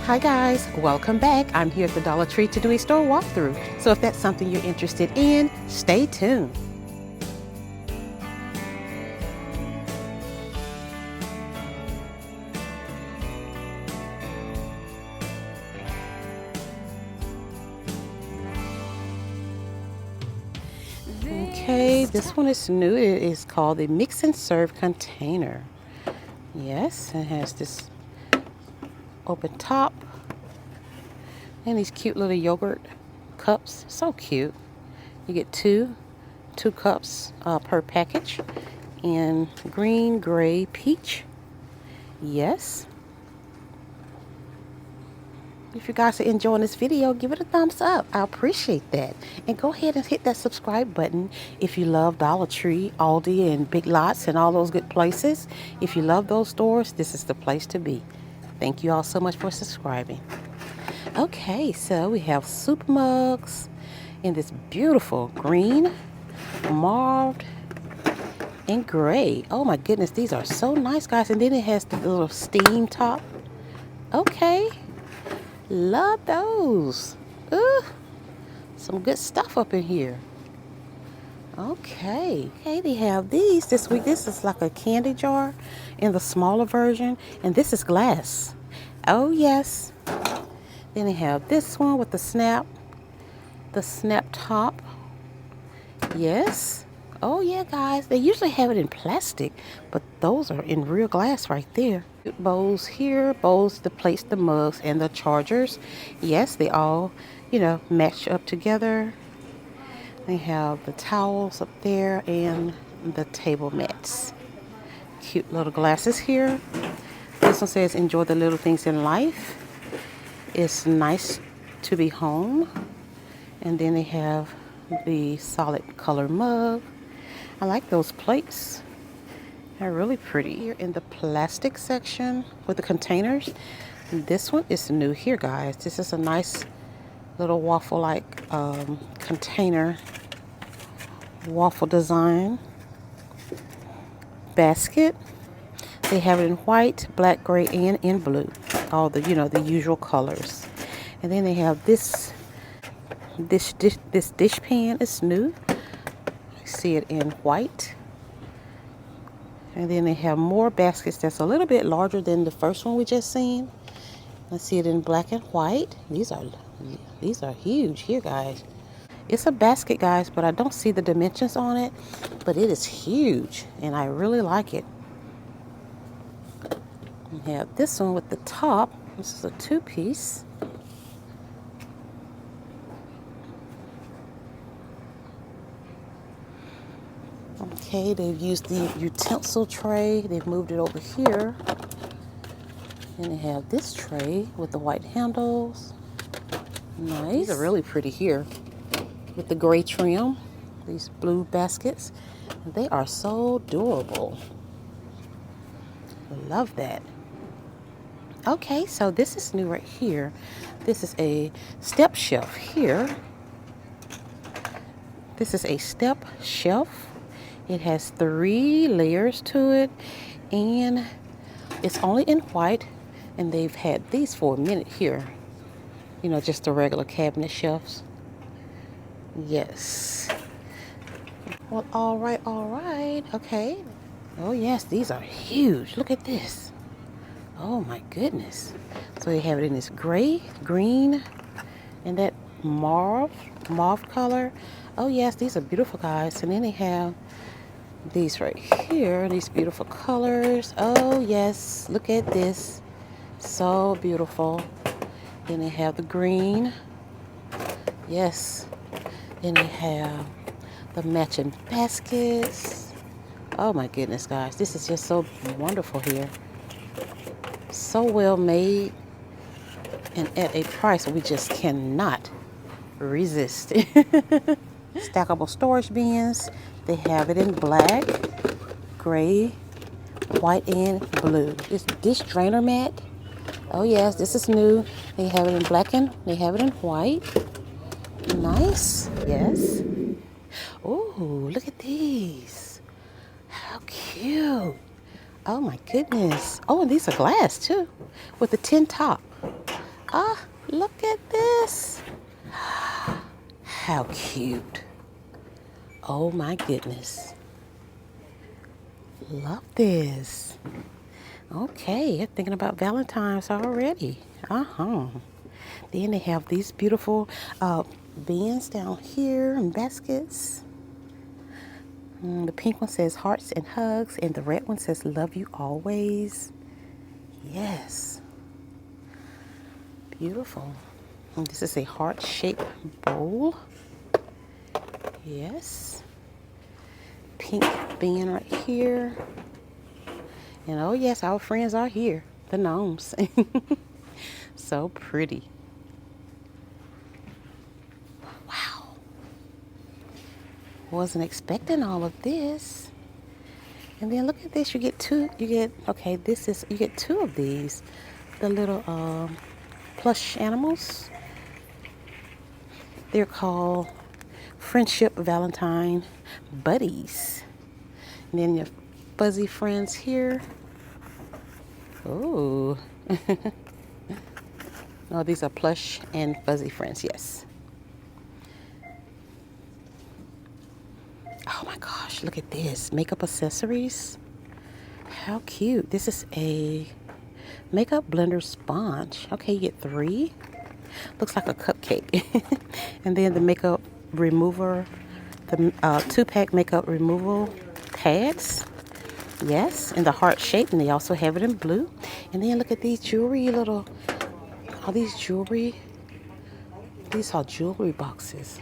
Hi guys, welcome back. I'm here at the Dollar Tree to do a store walkthrough. So if that's something you're interested in, stay tuned. Okay, this one is new. It is called the Mix and Serve Container. Yes, it has this open top and these cute little yogurt cups. So cute. You get two cups per package in green, gray, peach. Yes. If you guys are enjoying this video, give it a thumbs up. I appreciate that. And go ahead and hit that subscribe button if you love Dollar Tree, Aldi, and Big Lots and all those good places. If you love those stores, this is the place to be. Thank you all so much for subscribing. Okay, so we have soup mugs in this beautiful green, mauve, and gray. Oh my goodness, these are so nice, guys. And then it has the little steam top. Okay. Love those. Ooh, some good stuff up in here. Okay, they have these this week. This is like a candy jar in the smaller version, and this is glass. Oh yes. Then they have this one with the snap top. Yes. Oh yeah, guys. They usually have it in plastic, but those are in real glass right there. Bowls here, the plates, the mugs, and the chargers. Yes, they all, match up together. They have the towels up there and the table mats. Cute little glasses here. This one says, enjoy the little things in life. It's nice to be home. And then they have the solid color mug. I like those plates. They're really pretty. Here in the plastic section with the containers. This one is new here, guys. This is a nice little waffle-like container. Waffle design. Basket. They have it in white, black, gray, and in blue. All the, the usual colors. And then they have this dish pan is new. See it in white. And then they have more baskets that's a little bit larger than the first one we just seen. Let's see it in black and white. These are huge here, guys. It's a basket, guys, but I don't see the dimensions on it, but it is huge and I really like it. We have this one with the top. This is a 2-piece. Okay, they've used the utensil tray. They've moved it over here. And they have this tray with the white handles. Nice. These are really pretty here with the gray trim. These blue baskets. They are so durable. I love that. Okay, so this is new right here. This is a step shelf here. This is a step shelf. It has 3 layers to it, and it's only in white, and they've had these for a minute here. Just the regular cabinet shelves. Yes. Well, all right. Okay. Oh, yes, these are huge. Look at this. Oh, my goodness. So they have it in this gray, green, and that mauve color. Oh, yes, these are beautiful, guys. And then they have these right here, these beautiful colors. Oh yes, look at this, so beautiful. Then they have the green. Yes. Then they have the matching baskets. Oh my goodness, guys, this is just so wonderful here, so well made, and at a price we just cannot resist. Stackable storage bins. They have it in black, gray, white, and blue. This dish drainer mat. Oh yes, this is new. They have it in black and they have it in white. Nice. Yes. Oh, look at these. How cute. Oh my goodness. Oh, and these are glass too, with the tin top. Ah, look at this. How cute. Oh my goodness. Love this. Okay, you're thinking about Valentine's already. Uh-huh. Then they have these beautiful bins down here and baskets. The pink one says hearts and hugs, and the red one says love you always. Yes. Beautiful. And this is a heart-shaped bowl. Yes. Pink bin right here. And oh yes, our friends are here. The gnomes. So pretty. Wow. Wasn't expecting all of this. And then look at this. You get two. You get two of these. The little plush animals. They're called Friendship Valentine Buddies. And then your fuzzy friends here. Oh. No, these are plush and fuzzy friends, yes. Oh my gosh, look at this. Makeup accessories. How cute. This is a makeup blender sponge. Okay, you get 3. Looks like a cupcake. And then the makeup remover, the 2-pack makeup removal pads. Yes, in the heart shape, and they also have it in blue. And then look at these jewelry these are jewelry boxes.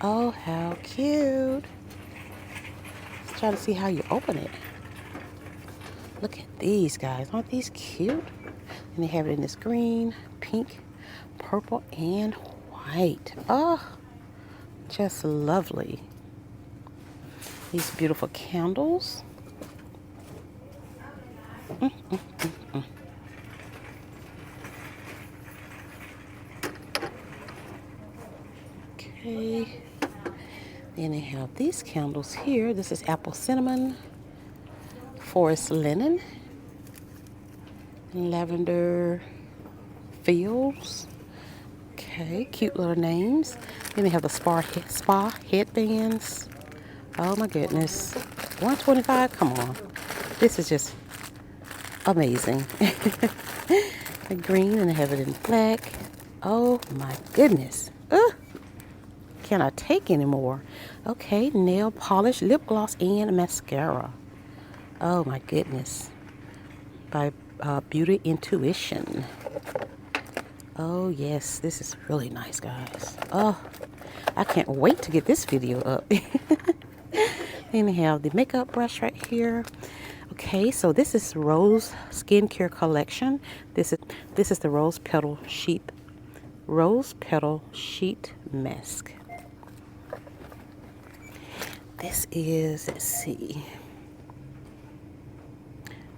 Oh, how cute. Let's try to see how you open it. Look at these guys. Aren't these cute? And they have it in this green, pink, purple, and white. Oh, just lovely. These beautiful candles. Okay. Then they have these candles here. This is apple cinnamon, forest linen, lavender fields. Okay, cute little names. Then they have the spa headbands. Oh my goodness. $125? Come on. This is just amazing. The green, and they have it in black. Oh my goodness. Can I take any more? Okay, nail polish, lip gloss, and mascara. Oh my goodness. By Beauty Intuition. Oh yes, this is really nice, guys. Oh, I can't wait to get this video up. Then we have the makeup brush right here. Okay, so this is Rose Skincare Collection. This is the Rose Petal Sheet Mask. This is, let's see,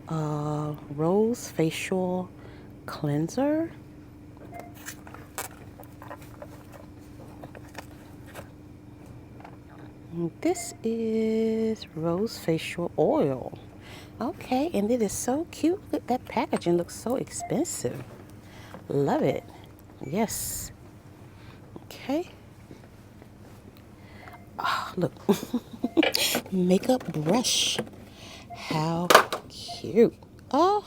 Rose Facial Cleanser. This is Rose Facial Oil. Okay, and it is so cute. Look, that packaging looks so expensive. Love it. Yes. Okay. Oh, look. Makeup brush. How cute. Oh,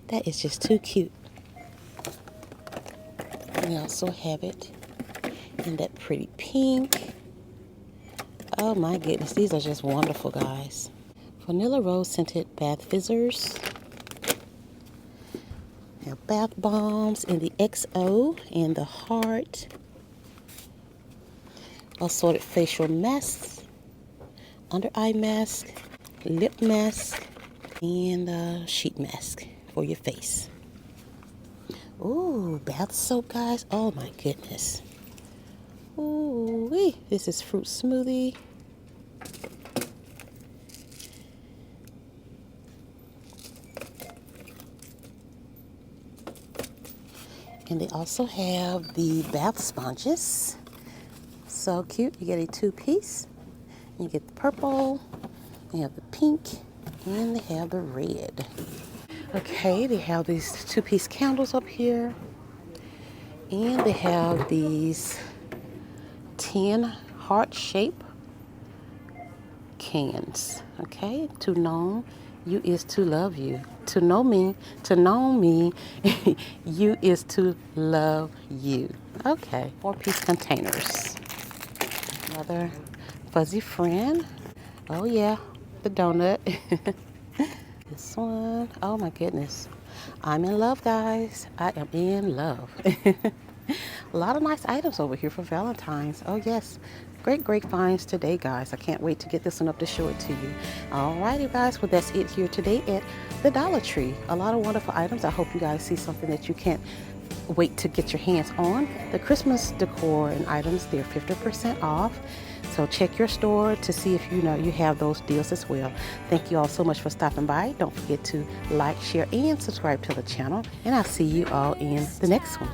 that is just too cute. We also have it in that pretty pink. Oh my goodness, these are just wonderful, guys. Vanilla Rose Scented Bath Fizzers. Now bath bombs in the XO and the heart. Assorted facial masks, under eye mask, lip mask, and sheet mask for your face. Ooh, bath soap, guys. Oh my goodness. Ooh wee. This is fruit smoothie. And they also have the bath sponges. So cute. You get a 2-piece. You get the purple, you have the pink, and they have the red. Okay, they have these two-piece candles up here. And they have these 10 heart-shaped cans. Okay, to know you is to love you. To know me, you is to love you. Okay, 4-piece containers. Another fuzzy friend. Oh yeah, the donut. This one, oh my goodness. I'm in love, guys. I am in love. A lot of nice items over here for Valentine's. Oh yes, great finds today, guys. I can't wait to get this one up to show it to you. Alrighty, guys. Well, that's it here today at the Dollar Tree. A lot of wonderful items. I hope you guys see something that you can't wait to get your hands on. The Christmas decor and items, they're 50% off. So check your store to see if you have those deals as well. Thank you all so much for stopping by. Don't forget to like, share, and subscribe to the channel. And I'll see you all in the next one.